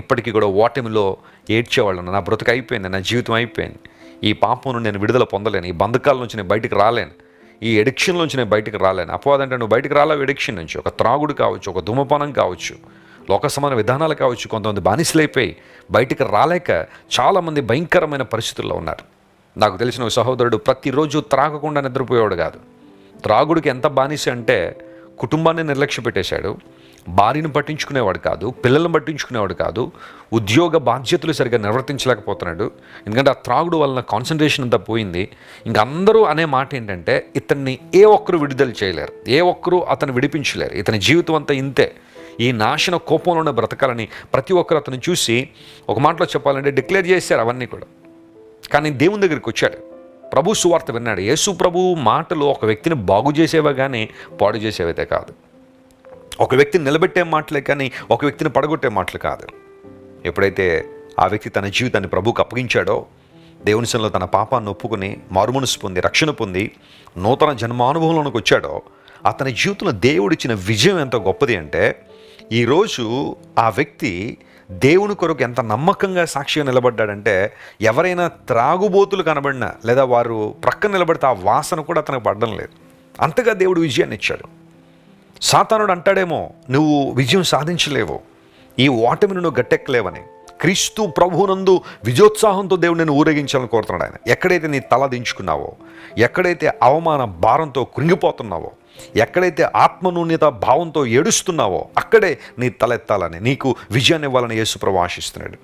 ఇప్పటికీ కూడా ఓటమిలో ఏడ్చేవాళ్ళు ఉన్నారు. నా బ్రతుకు అయిపోయింది, నా జీవితం అయిపోయింది, ఈ పాపం నుండి నేను విడుదల పొందలేను, ఈ బంధకాల నుంచి నేను బయటికి రాలేను, ఈ ఎడిక్షన్ నుంచి నేను బయటికి రాలేను. అపవాదంటే నువ్వు బయటికి రాలేవు ఎడిక్షన్ నుంచి. ఒక త్రాగుడు కావచ్చు, ఒక ధూమపానం కావచ్చు, లోక సమాన విధానాలు కావచ్చు. కొంతమంది బానిసలైపోయి బయటికి రాలేక చాలామంది భయంకరమైన పరిస్థితుల్లో ఉన్నారు. నాకు తెలిసిన ఒక సహోదరుడు ప్రతిరోజు త్రాగకుండా నిద్రపోయేవాడు కాదు. త్రాగుడికి ఎంత బానిస అంటే కుటుంబాన్ని నిర్లక్ష్య పెట్టేశాడు, భార్యను పట్టించుకునేవాడు కాదు, పిల్లలను పట్టించుకునేవాడు కాదు, ఉద్యోగ బాధ్యతలు సరిగ్గా నిర్వర్తించలేకపోతున్నాడు. ఎందుకంటే ఆ త్రాగుడు వలన కాన్సన్ట్రేషన్ అంతా పోయింది. ఇంక అందరూ అనే మాట ఏంటంటే ఇతన్ని ఏ ఒక్కరు విడుదల చేయలేరు, ఏ ఒక్కరు అతను విడిపించలేరు, ఇతని జీవితం అంతా ఇంతే, ఈ నాశన కోపంలోనే బ్రతకాలని ప్రతి ఒక్కరు అతను చూసి ఒక మాటలో చెప్పాలంటే డిక్లేర్ చేశారు అవన్నీ కూడా. కానీ దేవుని దగ్గరికి వచ్చాడు, ప్రభు సువార్త విన్నాడు. యేసు ప్రభు మాటలు ఒక వ్యక్తిని బాగు చేసేవా కానీ పాడు చేసేవైతే కాదు. ఒక వ్యక్తిని నిలబెట్టే మాటలే కానీ ఒక వ్యక్తిని పడగొట్టే మాటలు కాదు. ఎప్పుడైతే ఆ వ్యక్తి తన జీవితాన్ని ప్రభువుకు అప్పగించాడో, దేవుని సన్నిధిలో తన పాపాన్ని ఒప్పుకొని మారుమనసు పొంది రక్షణ పొంది నూతన జన్మానుభవంలోనికి వచ్చాడో, అతని జీవితంలో దేవుడిచ్చిన విజయం ఎంత గొప్పది అంటే ఈరోజు ఆ వ్యక్తి దేవుని కొరకు ఎంత నమ్మకంగా సాక్షిగా నిలబడ్డాడంటే ఎవరైనా త్రాగుబోతులు కనబడినా లేదా వారు ప్రక్కన నిలబడితే ఆ వాసన కూడా అతనికి పడడం లేదు. అంతగా దేవుడు విజయాన్ని ఇచ్చాడు. సాతానుడు అంటాడేమో నువ్వు విజయం సాధించలేవు, ఈ ఓటమిని నువ్వు గట్టెక్కలేవని. క్రీస్తు ప్రభువునందు విజయోత్సాహంతో దేవుడు నేను ఊరేగించాలని కోరుతున్నాడు ఆయన. ఎక్కడైతే నీ తల దించుకున్నావో, ఎక్కడైతే అవమాన భారంతో కృంగిపోతున్నావో, ఎక్కడైతే ఆత్మనూన్యత భావంతో ఏడుస్తున్నావో అక్కడే నీ తలెత్తాలని, నీకు విజయాన్ని ఇవ్వాలని యేసు ప్రభువు ఆశిస్తున్నాడు.